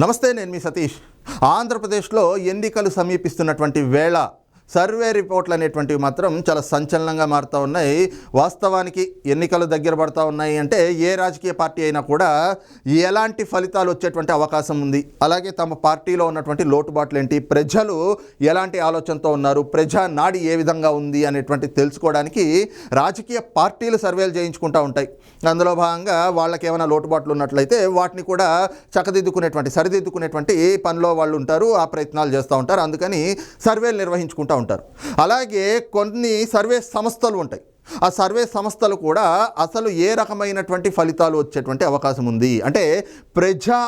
నమస్తే, నేను మీ సతీష్. ఆంధ్రప్రదేశ్లో ఎన్నికలు సమీపిస్తున్నటువంటి వేళ సర్వే రిపోర్ట్లు అనేటువంటివి మాత్రం చాలా సంచలనంగా మారుతూ ఉన్నాయి. వాస్తవానికి ఎన్నికలు దగ్గర పడుతూ ఉన్నాయి అంటే ఏ రాజకీయ పార్టీ అయినా కూడా ఎలాంటి ఫలితాలు వచ్చేటువంటి అవకాశం ఉంది, అలాగే తమ పార్టీలో ఉన్నటువంటి లోటుబాట్లు ఏంటి, ప్రజలు ఎలాంటి ఆలోచనతో ఉన్నారు, ప్రజా నాడి ఏ విధంగా ఉంది అనేటువంటి తెలుసుకోవడానికి రాజకీయ పార్టీలు సర్వేలు చేయించుకుంటూ ఉంటాయి. అందులో భాగంగా వాళ్ళకి ఏమైనా లోటుబాట్లు ఉన్నట్లయితే వాటిని కూడా సరిదిద్దుకునేటువంటి పనిలో వాళ్ళు ఉంటారు, ఆ ప్రయత్నాలు చేస్తూ ఉంటారు. అందుకని సర్వేలు నిర్వహించుకుంటూ ఉంటారు. అలాగే కొన్ని సర్వే సంస్థలు ఉంటాయి. ఆ సర్వే సంస్థలు కూడా అసలు ఏ రకమైనటువంటి ఫలితాలు వచ్చేటువంటి అవకాశం ఉంది అంటే ప్రజా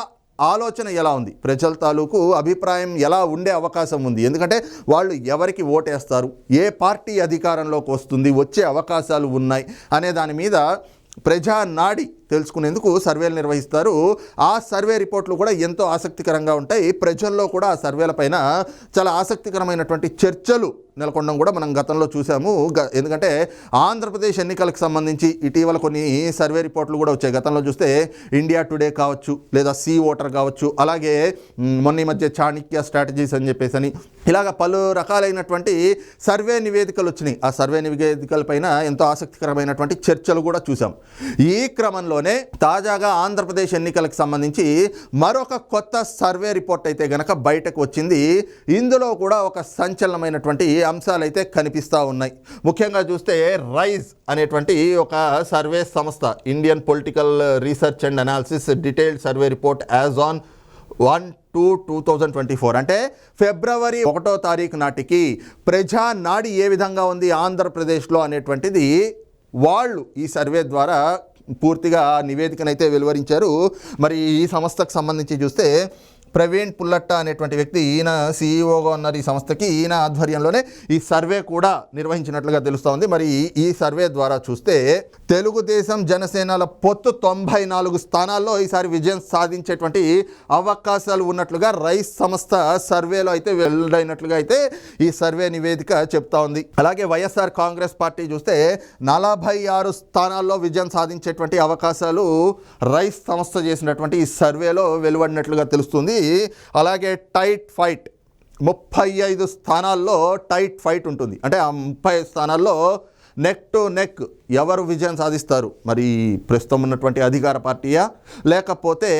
ఆలోచన ఎలా ఉంది, ప్రజల తాలూకు అభిప్రాయం ఎలా ఉండే అవకాశం ఉంది, ఎందుకంటే వాళ్ళు ఎవరికి ఓటేస్తారు, ఏ పార్టీ అధికారంలోకి వస్తుంది, వచ్చే అవకాశాలు ఉన్నాయి అనే దాని మీద ప్రజా నాడి తెలుసుకునేందుకు సర్వేలు నిర్వహిస్తారు. ఆ సర్వే రిపోర్ట్లు కూడా ఎంతో ఆసక్తికరంగా ఉంటాయి. ప్రజల్లో కూడా ఆ సర్వేలపైన చాలా ఆసక్తికరమైనటువంటి చర్చలు నెలకొనడం కూడా మనం గతంలో చూసాము. ఎందుకంటే ఆంధ్రప్రదేశ్ ఎన్నికలకు సంబంధించి ఇటీవల కొన్ని సర్వే రిపోర్ట్లు కూడా వచ్చాయి. గతంలో చూస్తే ఇండియా టుడే కావచ్చు, లేదా సి ఓటర్ కావచ్చు, అలాగే మొన్న మధ్య చాణక్య స్ట్రాటజీస్ అని చెప్పేసి ఇలాగ పలు రకాలైనటువంటి సర్వే నివేదికలు వచ్చినాయి. ఆ సర్వే నివేదికలపైన ఎంతో ఆసక్తికరమైనటువంటి చర్చలు కూడా చూసాం. ఈ క్రమంలో తాజాగా ఆంధ్రప్రదేశ్ ఎన్నికలకు సంబంధించి మరొక కొత్త సర్వే రిపోర్ట్ అయితే గనక బయటకు వచ్చింది. ఇందులో కూడా ఒక సంచలనమైనటువంటి అంశాలు అయితే కనిపిస్తూ ఉన్నాయి. ముఖ్యంగా చూస్తే రైజ్ అనేటువంటి ఒక సర్వే సంస్థ, Indian political research and analysis detailed survey report as on 1/2/2024 అంటే ఫిబ్రవరి 1వ తారీఖు నాటికి ప్రజా నాడి ఏ విధంగా ఉంది ఆంధ్రప్రదేశ్లో అనేటువంటిది వాళ్ళు ఈ సర్వే ద్వారా పూర్తిగా నివేదికనైతే వెలువరించారు. మరి ఈ సంస్థకు సంబంధించి చూస్తే ప్రవీణ్ పుల్లట్ట అనేటువంటి వ్యక్తి, ఈయన సీఈఓగా ఉన్నారు ఈ సంస్థకి. ఈయన ఆధ్వర్యంలోనే ఈ సర్వే కూడా నిర్వహించినట్లుగా తెలుస్తోంది. మరి ఈ సర్వే ద్వారా చూస్తే తెలుగుదేశం జనసేనల పొత్తు 94 స్థానాల్లో ఈసారి విజయం సాధించేటువంటి అవకాశాలు ఉన్నట్లుగా రైస్ సంస్థ సర్వేలో అయితే వెల్లడైనట్లుగా అయితే ఈ సర్వే నివేదిక చెప్తా ఉంది. అలాగే వైఎస్ఆర్ కాంగ్రెస్ పార్టీ చూస్తే 46 స్థానాల్లో విజయం సాధించేటువంటి అవకాశాలు రైస్ సంస్థ చేసినటువంటి ఈ సర్వేలో వెలువడినట్లుగా తెలుస్తుంది. అలాగే టైట్ ఫైట్ 35 స్థానాల్లో టైట్ ఫైట్ ఉంటుంది. అంటే ఆ 30 స్థానాల్లో నెక్ టు నెక్ ఎవరు విజయం సాధిస్తారు, మరి ప్రస్తుతం ఉన్నటువంటి అధికార పార్టీయా లేకపోతే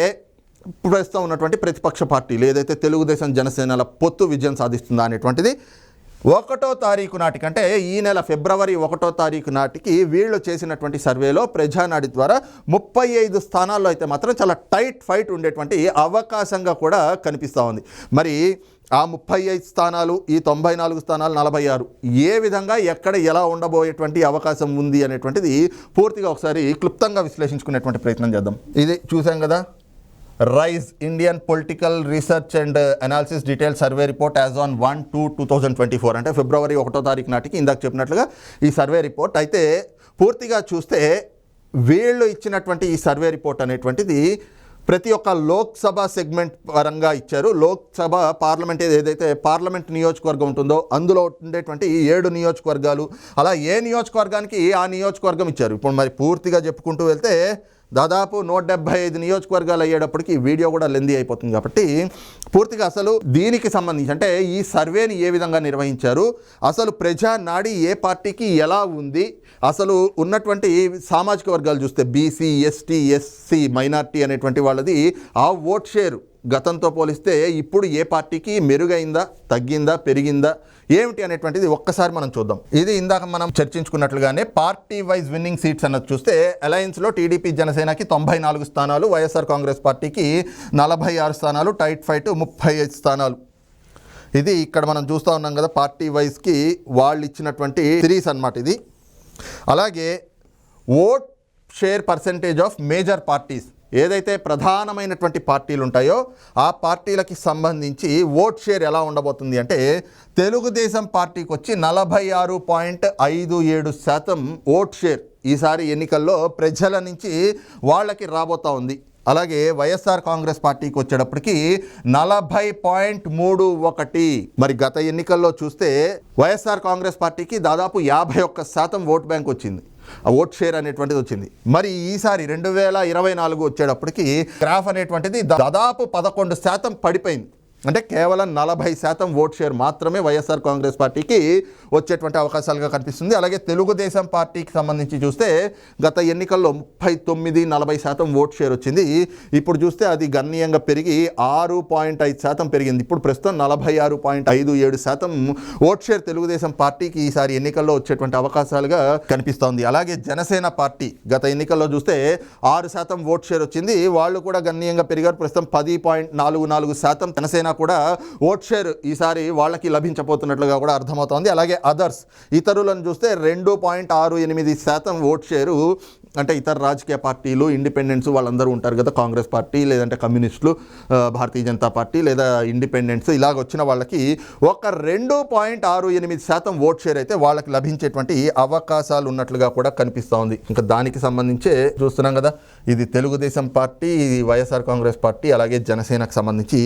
ప్రస్తుతం ఉన్నటువంటి ప్రతిపక్ష పార్టీలు, ఏదైతే తెలుగుదేశం జనసేనల పొత్తు విజయం సాధిస్తుందా అనేటువంటిది 1వ తారీఖు నాటికి, అంటే ఈ నెల ఫిబ్రవరి 1వ తారీఖు నాటికి వీళ్ళు చేసినటువంటి సర్వేలో ప్రజానాడి ద్వారా 35 స్థానాల్లో అయితే మాత్రం చాలా టైట్ ఫైట్ ఉండేటువంటి అవకాశంగా కూడా కనిపిస్తూ ఉంది. మరి ఆ 35 స్థానాలు, ఈ 94 స్థానాలు, 46 ఏ విధంగా ఎక్కడ ఎలా ఉండబోయేటువంటి అవకాశం ఉంది అనేటువంటిది పూర్తిగా ఒకసారి క్లుప్తంగా విశ్లేషించుకునేటువంటి ప్రయత్నం చేద్దాం. ఇది చూసాం కదా, rise Indian political research and analysis detail survey report as on 1/2/2024 అంటే ఫిబ్రవరి 1వ తారీఖు నాటికి ఇందాక చెప్పినట్లుగా ఈ సర్వే రిపోర్ట్ అయితే పూర్తిగా చూస్తే వీళ్ళు ఇచ్చినటువంటి ఈ సర్వే రిపోర్ట్ అనేటువంటిది ప్రతి ఒక్క లోక్సభ సెగ్మెంట్ పరంగా ఇచ్చారు. లోక్సభ పార్లమెంట్ ఏదైతే పార్లమెంట్ నియోజకవర్గం ఉంటుందో అందులో ఉండేటువంటి 7 నియోజకవర్గాలు, అలా ఏ నియోజకవర్గానికి ఆ నియోజకవర్గం ఇచ్చారు. ఇప్పుడు మరి పూర్తిగా చెప్పుకుంటూ వెళ్తే దాదాపు 175 నియోజకవర్గాలు అయ్యేటప్పటికి వీడియో కూడా లెందీ అయిపోతుంది. కాబట్టి పూర్తిగా అసలు దీనికి సంబంధించి అంటే ఈ సర్వేని ఏ విధంగా నిర్వహించారు, అసలు ప్రజా నాడి ఏ పార్టీకి ఎలా ఉంది, అసలు ఉన్నటువంటి సామాజిక వర్గాలు చూస్తే బీసీ, ఎస్టీ, ఎస్సీ, మైనార్టీ అనేటువంటి వాళ్ళది ఆ ఓట్ షేర్ గతంతో పోలిస్తే ఇప్పుడు ఏ పార్టీకి మెరుగైందా, తగ్గిందా, పెరిగిందా ఏమిటి అనేటువంటిది ఒక్కసారి మనం చూద్దాం. ఇది ఇందాక మనం చర్చించుకున్నట్లుగానే పార్టీ వైజ్ విన్నింగ్ సీట్స్ అన్నది చూస్తే అలయన్స్లో టీడీపీ జనసేనకి 94 స్థానాలు, వైఎస్ఆర్ కాంగ్రెస్ పార్టీకి 46 స్థానాలు, టైట్ ఫైట్ 35 స్థానాలు. ఇది ఇక్కడ మనం చూస్తూ ఉన్నాం కదా, పార్టీ వైజ్కి వాళ్ళు ఇచ్చినటువంటి సిరీస్ అన్నమాట ఇది. అలాగే vote share percentage of major parties, ఏదైతే ప్రధానమైనటువంటి పార్టీలు ఉంటాయో ఆ పార్టీలకి సంబంధించి ఓట్ షేర్ ఎలా ఉండబోతుంది అంటే తెలుగుదేశం పార్టీకి వచ్చి 46.57% ఓట్ షేర్ ఈసారి ఎన్నికల్లో ప్రజల నుంచి వాళ్ళకి రాబోతూ ఉంది. అలాగే వైఎస్ఆర్ కాంగ్రెస్ పార్టీకి వచ్చేటప్పటికి 40.31. మరి గత ఎన్నికల్లో చూస్తే వైఎస్ఆర్ కాంగ్రెస్ పార్టీకి దాదాపు 51% ఓట్ బ్యాంక్ వచ్చింది. ఓట్ షేర్ అనేటువంటిది వచ్చింది. మరి ఈసారి 2024 వచ్చేటప్పటికి గ్రాఫ్ అనేటువంటిది దాదాపు 11% పడిపోయింది. అంటే కేవలం 40% ఓట్ షేర్ మాత్రమే వైఎస్ఆర్ కాంగ్రెస్ పార్టీకి వచ్చేటువంటి అవకాశాలుగా కనిపిస్తుంది. అలాగే తెలుగుదేశం పార్టీకి సంబంధించి చూస్తే గత ఎన్నికల్లో 39-40% ఓట్ షేర్ వచ్చింది. ఇప్పుడు చూస్తే అది గణనీయంగా పెరిగి 6.5% పెరిగింది. ఇప్పుడు ప్రస్తుతం 46.57% ఓట్ షేర్ తెలుగుదేశం పార్టీకి ఈసారి ఎన్నికల్లో వచ్చేటువంటి అవకాశాలుగా కనిపిస్తోంది. అలాగే జనసేన పార్టీ గత ఎన్నికల్లో చూస్తే 6% ఓట్ షేర్ వచ్చింది. వాళ్ళు కూడా గణనీయంగా పెరిగారు. ప్రస్తుతం 10.44% జనసేన కూడా ఓట్ షేర్ ఈసారి వాళ్ళకి లభించబోతున్నట్లుగా కూడా అర్థమవుతోంది. అలాగే అదర్స్ ఇతరులను చూస్తే 2.68% ఓట్ షేరు, అంటే ఇతర రాజకీయ పార్టీలు, ఇండిపెండెంట్స్ వాళ్ళందరూ ఉంటారు కదా, కాంగ్రెస్ పార్టీ లేదంటే కమ్యూనిస్టులు, భారతీయ జనతా పార్టీ లేదా ఇండిపెండెంట్స్ ఇలాగ వచ్చిన వాళ్ళకి ఒక 2.68% ఓట్ షేర్ అయితే వాళ్ళకి లభించేటువంటి అవకాశాలు ఉన్నట్లుగా కూడా కనిపిస్తూ ఉంది. ఇంకా దానికి సంబంధించే చూస్తున్నాం కదా, ఇది తెలుగుదేశం పార్టీ, వైఎస్ఆర్ కాంగ్రెస్ పార్టీ, అలాగే జనసేనకు సంబంధించి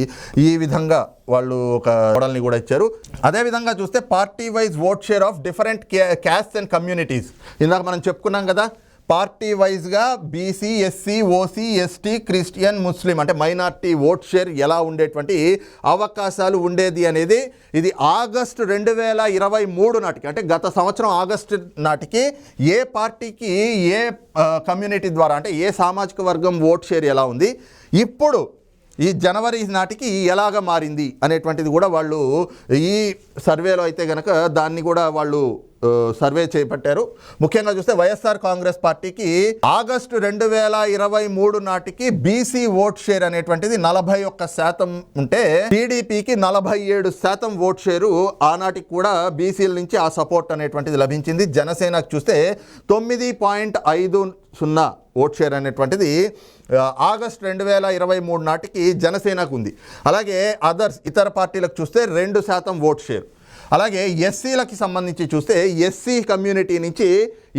ఈ విధంగా వాళ్ళు ఒక మోడల్ని కూడా ఇచ్చారు. అదేవిధంగా చూస్తే party wise vote share of different caste and communities, ఇందాక మనం చెప్పుకున్నాం కదా, పార్టీ వైజ్గా BC, SC, OC, ST, Christian, ముస్లిం అంటే మైనార్టీ ఓట్ షేర్ ఎలా ఉండేటువంటి అవకాశాలు ఉండేది అనేది ఇది ఆగస్టు 2023 నాటికి, అంటే గత సంవత్సరం ఆగస్టు నాటికి ఏ పార్టీకి ఏ కమ్యూనిటీ ద్వారా అంటే ఏ సామాజిక వర్గం ఓట్ షేర్ ఎలా ఉంది, ఇప్పుడు ఈ జనవరి నాటికి ఎలాగ మారింది అనేటువంటిది కూడా వాళ్ళు ఈ సర్వేలో అయితే కనుక దాన్ని కూడా వాళ్ళు సర్వే చేపట్టారు. ముఖ్యంగా చూస్తే వైఎస్ఆర్ కాంగ్రెస్ పార్టీకి ఆగస్టు 2023 నాటికి బీసీ ఓట్ షేర్ అనేటువంటిది 41% ఉంటే టీడీపీకి 47% ఓట్ షేరు ఆనాటికి కూడా బీసీల నుంచి ఆ సపోర్ట్ అనేటువంటిది లభించింది. జనసేనకు చూస్తే 9.50 ఓట్ షేర్ అనేటువంటిది ఆగస్టు 2023 నాటికి జనసేనకు ఉంది. అలాగే అదర్స్ ఇతర పార్టీలకు చూస్తే 2% ఓట్ షేర్. అలాగే ఎస్సీలకి సంబంధించి చూస్తే ఎస్సీ కమ్యూనిటీ నుంచి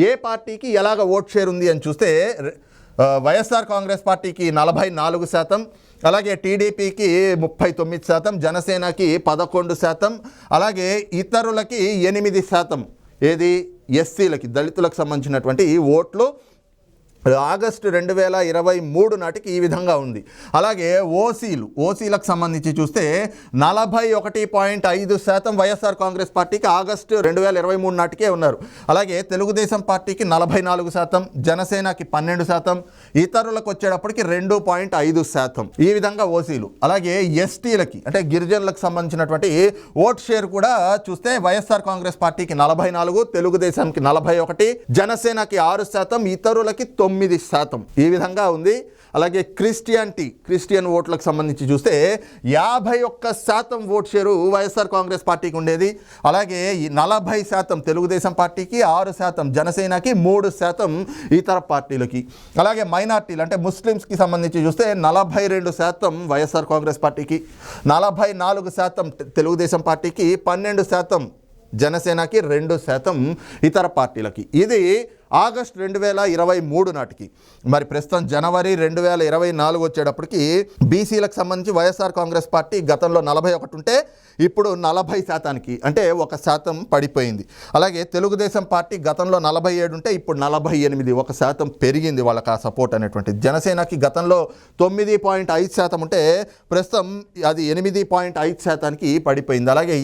ఏ పార్టీకి ఎలాగ ఓట్ షేర్ ఉంది అని చూస్తే వైఎస్ఆర్ కాంగ్రెస్ పార్టీకి 44%, అలాగే టీడీపీకి 39%, జనసేనకి 11%, అలాగే ఇతరులకి 8%. ఏది ఎస్సీలకి, దళితులకు సంబంధించినటువంటి ఓట్లు ఆగస్టు 2023 నాటికి ఈ విధంగా ఉంది. అలాగే ఓసీలకు సంబంధించి చూస్తే 41.5% వైఎస్ఆర్ కాంగ్రెస్ పార్టీకి ఆగస్టు 2023 నాటికే ఉన్నారు. అలాగే తెలుగుదేశం పార్టీకి 44%, జనసేనకి 12%, ఇతరులకు వచ్చేటప్పటికి 2.5%. ఈ విధంగా ఓసీలు. అలాగే ఎస్టీలకి అంటే గిరిజనులకు సంబంధించినటువంటి ఓట్ షేర్ కూడా చూస్తే వైఎస్ఆర్ కాంగ్రెస్ పార్టీకి 44, తెలుగుదేశంకి 41, జనసేనకి 6%, ఇతరులకి 9%. ఈ విధంగా ఉంది. అలాగే క్రిస్టియన్ ఓట్లకు సంబంధించి చూస్తే 51% ఓట్ షేరు వైఎస్ఆర్ కాంగ్రెస్ పార్టీకి ఉండేది. అలాగే 40% తెలుగుదేశం పార్టీకి, 6% జనసేనకి, 3% ఇతర పార్టీలకి. అలాగే మైనార్టీలు అంటే ముస్లిమ్స్కి సంబంధించి చూస్తే 42% వైఎస్ఆర్ కాంగ్రెస్ పార్టీకి, 44% తెలుగుదేశం పార్టీకి, 12% జనసేనకి, 2% ఇతర పార్టీలకి. ఇది ఆగస్టు 2023 నాటికి. మరి ప్రస్తుతం జనవరి 2024 వచ్చేటప్పటికి బీసీలకు సంబంధించి వైఎస్ఆర్ కాంగ్రెస్ పార్టీ గతంలో 41 ఉంటే ఇప్పుడు 40%కి అంటే 1% పడిపోయింది. అలాగే తెలుగుదేశం పార్టీ గతంలో 47 ఉంటే ఇప్పుడు 48, 1% పెరిగింది వాళ్ళకి ఆ సపోర్ట్ అనేటువంటిది. జనసేనకి గతంలో 9.5% ఉంటే ప్రస్తుతం అది 8.5%కి పడిపోయింది. అలాగే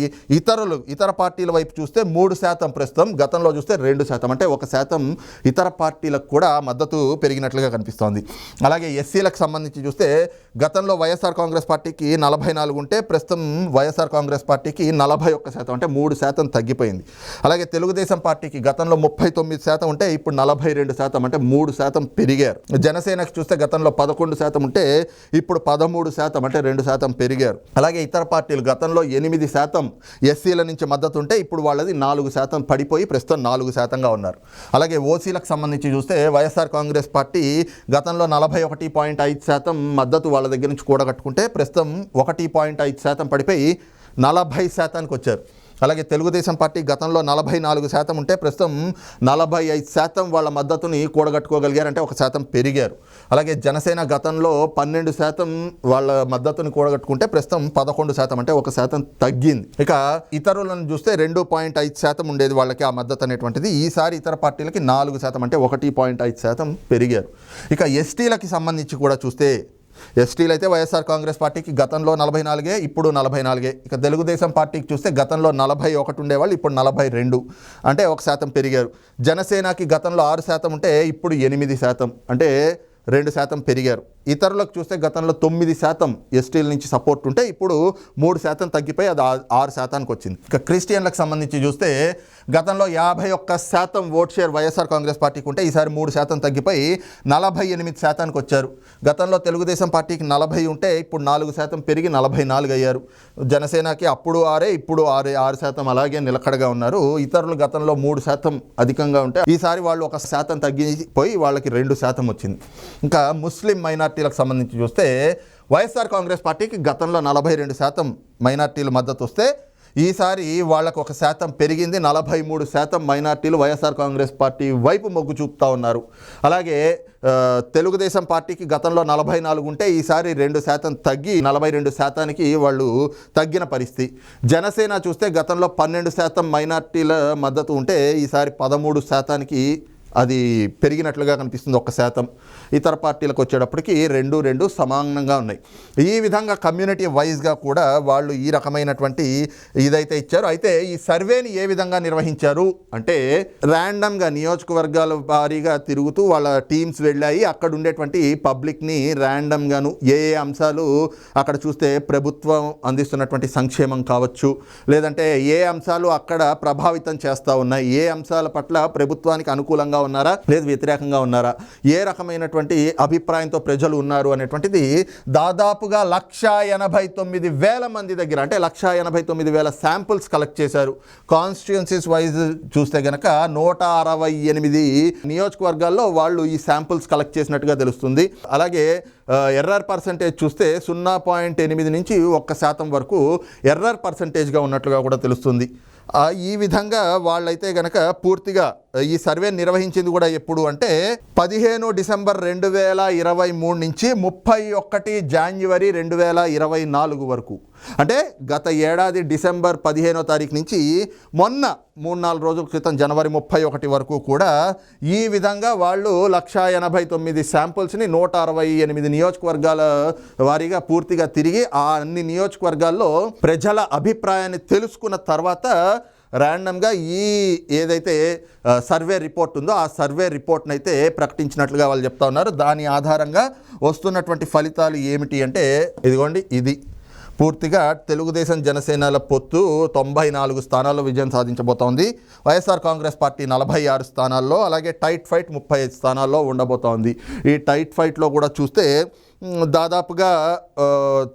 ఇతర పార్టీల వైపు చూస్తే 3% ప్రస్తుతం, గతంలో చూస్తే 2% అంటే 1% ఇతర పార్టీలకు కూడా మద్దతు పెరిగినట్లుగా కనిపిస్తోంది. అలాగే ఎస్సీలకు సంబంధించి చూస్తే గతంలో వైఎస్ఆర్ కాంగ్రెస్ పార్టీకి 44 ఉంటే ప్రస్తుతం వైఎస్ఆర్ కాంగ్రెస్ పార్టీకి 41% అంటే 3% తగ్గిపోయింది. అలాగే తెలుగుదేశం పార్టీకి గతంలో 39% ఉంటే ఇప్పుడు 42% అంటే 3% పెరిగారు. జనసేనకు చూస్తే గతంలో 11% ఉంటే ఇప్పుడు 13% అంటే 2% పెరిగారు. అలాగే ఇతర పార్టీలు గతంలో 8% ఎస్సీల నుంచి మద్దతు ఉంటే ఇప్పుడు వాళ్ళది 4% పడిపోయి ప్రస్తుతం 4%గా ఉన్నారు. అలాగే ఓసీలకు సంబంధించి చూస్తే వైఎస్ఆర్ కాంగ్రెస్ పార్టీ గతంలో 41.5% మద్దతు వాళ్ళ దగ్గర నుంచి కూడగట్టుకుంటే ప్రస్తుతం 1.5% పడిపోయి 40%కి వచ్చారు. అలాగే తెలుగుదేశం పార్టీ గతంలో 44% ఉంటే ప్రస్తుతం 45% వాళ్ళ మద్దతుని కూడగట్టుకోగలిగారు, అంటే 1% పెరిగారు. అలాగే జనసేన గతంలో 12% వాళ్ళ మద్దతుని కూడగట్టుకుంటే ప్రస్తుతం 11%, అంటే 1% తగ్గింది. ఇక ఇతరులను చూస్తే 2.5% ఉండేది వాళ్ళకి ఆ మద్దతు అనేటువంటిది, ఈసారి ఇతర పార్టీలకి 4%, అంటే 1.5% పెరిగారు. ఇక ఎస్టీలకి సంబంధించి కూడా చూస్తే ఎస్టీలు అయితే వైఎస్ఆర్ కాంగ్రెస్ పార్టీకి గతంలో 44, ఇప్పుడు 44. ఇక తెలుగుదేశం పార్టీకి చూస్తే గతంలో 41 ఉండేవాళ్ళు, ఇప్పుడు 42, అంటే 1% పెరిగారు. జనసేనకి గతంలో 6% ఉంటే ఇప్పుడు 8%, అంటే 2% పెరిగారు. ఇతరులకు చూస్తే గతంలో 9% ఎస్టీల నుంచి సపోర్ట్ ఉంటే ఇప్పుడు 3% తగ్గిపోయి అది 6%కి వచ్చింది. ఇక క్రిస్టియన్లకు సంబంధించి చూస్తే గతంలో 51% ఓట్ షేర్ వైఎస్ఆర్ కాంగ్రెస్ పార్టీకి ఉంటే ఈసారి 3% తగ్గిపోయి 48%కి వచ్చారు. గతంలో తెలుగుదేశం పార్టీకి 40 ఉంటే ఇప్పుడు 4% పెరిగి 44 అయ్యారు. జనసేనకి అప్పుడు 6, ఇప్పుడు 6% అలాగే నిలకడగా ఉన్నారు. ఇతరులు గతంలో 3% అధికంగా ఉంటే ఈసారి వాళ్ళు 1% తగ్గిపోయి వాళ్ళకి 2% వచ్చింది. ఇంకా ముస్లిం మైనార్టీలకు సంబంధించి చూస్తే వైఎస్ఆర్ కాంగ్రెస్ పార్టీకి గతంలో 42% మైనార్టీలు మద్దతు వస్తే ఈసారి వాళ్ళకు 1% పెరిగింది. 43% మైనార్టీలు వైఎస్ఆర్ కాంగ్రెస్ పార్టీ వైపు మొగ్గు చూపుతూ ఉన్నారు. అలాగే తెలుగుదేశం పార్టీకి గతంలో 44 ఉంటే ఈసారి 2% తగ్గి 42%కి వాళ్ళు తగ్గిన పరిస్థితి. జనసేన చూస్తే గతంలో 12% మైనార్టీల మద్దతు ఉంటే ఈసారి 13%కి అది పెరిగినట్లుగా కనిపిస్తుంది, 1%. ఇతర పార్టీలకు వచ్చేటప్పటికి 2 సమానంగా ఉన్నాయి. ఈ విధంగా కమ్యూనిటీ వైజ్గా కూడా వాళ్ళు ఈ రకమైనటువంటి ఇదైతే ఇచ్చారు. అయితే ఈ సర్వేని ఏ విధంగా నిర్వహించారు అంటే ర్యాండమ్గా నియోజకవర్గాల వారీగా తిరుగుతూ వాళ్ళ టీమ్స్ వెళ్ళాయి. అక్కడ ఉండేటువంటి పబ్లిక్ని ర్యాండమ్గాను ఏ అంశాలు అక్కడ చూస్తే ప్రభుత్వం అందిస్తున్నటువంటి సంక్షేమం కావచ్చు, లేదంటే ఏ అంశాలు అక్కడ ప్రభావితం చేస్తూ ఉన్నాయి, ఏ అంశాల పట్ల ప్రభుత్వానికి అనుకూలంగా ఉన్నారా లేదు వ్యతిరేకంగా ఉన్నారా, ఏ రకమైనటువంటి అభిప్రాయంతో ప్రజలు ఉన్నారు అనేటువంటిది దాదాపుగా 189,000 మంది దగ్గర, అంటే 189,000 శాంపుల్స్ కలెక్ట్ చేశారు. కాన్స్టిట్యుయెన్సీస్ వైజ్ చూస్తే గనక 168 నియోజకవర్గాల్లో వాళ్ళు ఈ శాంపుల్స్ కలెక్ట్ చేసినట్టుగా తెలుస్తుంది. అలాగే ఎర్రర్ పర్సంటేజ్ చూస్తే 0.8 నుంచి 1% వరకు ఎర్రర్ పర్సంటేజ్గా ఉన్నట్లుగా కూడా తెలుస్తుంది. ఈ విధంగా వాళ్ళైతే గనక పూర్తిగా ఈ సర్వే నిర్వహించింది కూడా ఎప్పుడు అంటే 15 డిసెంబర్ 2023 నుంచి 31 జనవరి 2024 వరకు. అంటే గత ఏడాది డిసెంబర్ 15వ తారీఖు నుంచి మొన్న 3-4 రోజుల క్రితం జనవరి 31 వరకు కూడా ఈ విధంగా వాళ్ళు 189 శాంపుల్స్ని 168 నియోజకవర్గాల వారీగా పూర్తిగా తిరిగి ఆ అన్ని నియోజకవర్గాల్లో ప్రజల అభిప్రాయాన్ని తెలుసుకున్న తర్వాత ర్యాండమ్గా ఈ ఏదైతే సర్వే రిపోర్ట్ ఉందో ఆ సర్వే రిపోర్ట్ని అయితే ప్రకటించినట్లుగా వాళ్ళు చెప్తా ఉన్నారు. దాని ఆధారంగా వస్తున్నటువంటి ఫలితాలు ఏమిటి అంటే ఇదిగోండి, ఇది పూర్తిగా తెలుగుదేశం జనసేనల పొత్తు 94 స్థానాల్లో విజయం సాధించబోతోంది. వైఎస్ఆర్ కాంగ్రెస్ పార్టీ 46 స్థానాల్లో, అలాగే టైట్ ఫైట్ 35 స్థానాల్లో ఉండబోతోంది. ఈ టైట్ ఫైట్లో కూడా చూస్తే దాదాపుగా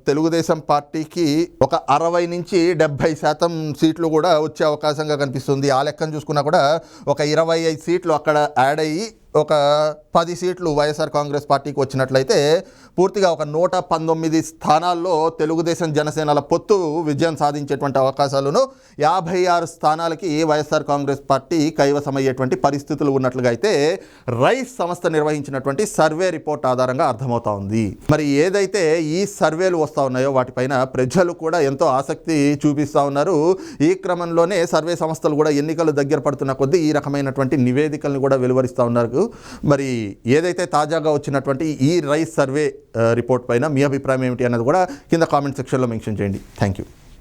తెలుగుదేశం పార్టీకి ఒక 60 నుంచి 70% సీట్లు కూడా వచ్చే అవకాశంగా కనిపిస్తుంది. ఆ లెక్కను చూసుకున్నా కూడా ఒక 25 సీట్లు అక్కడ యాడ్ అయ్యి ఒక 10 సీట్లు వైఎస్ఆర్ కాంగ్రెస్ పార్టీకి వచ్చినట్లయితే పూర్తిగా ఒక 119 స్థానాల్లో తెలుగుదేశం జనసేనల పొత్తు విజయం సాధించేటువంటి అవకాశాలను 56 స్థానాలకి వైఎస్ఆర్ కాంగ్రెస్ పార్టీ కైవసమయ్యేటువంటి పరిస్థితులు ఉన్నట్లుగా అయితే రైస్ సంస్థ నిర్వహించినటువంటి సర్వే రిపోర్ట్ ఆధారంగా అర్థమవుతా ఉంది. మరి ఏదైతే ఈ సర్వేలు వస్తూ ఉన్నాయో వాటిపైన ప్రజలు కూడా ఎంతో ఆసక్తి చూపిస్తూ ఉన్నారు. ఈ క్రమంలోనే సర్వే సంస్థలు కూడా ఎన్నికలు దగ్గర పడుతున్న కొద్దీ ఈ రకమైనటువంటి నివేదికలను కూడా వెలువరిస్తూ ఉన్నారు. మరి ఏదైతే తాజాగా వచ్చినటువంటి ఈ రైస్ సర్వే రిపోర్ట్ పైన మీ అభిప్రాయం ఏమిటి అన్నది కూడా కింద కామెంట్ సెక్షన్లో మెన్షన్ చేయండి. Thank you.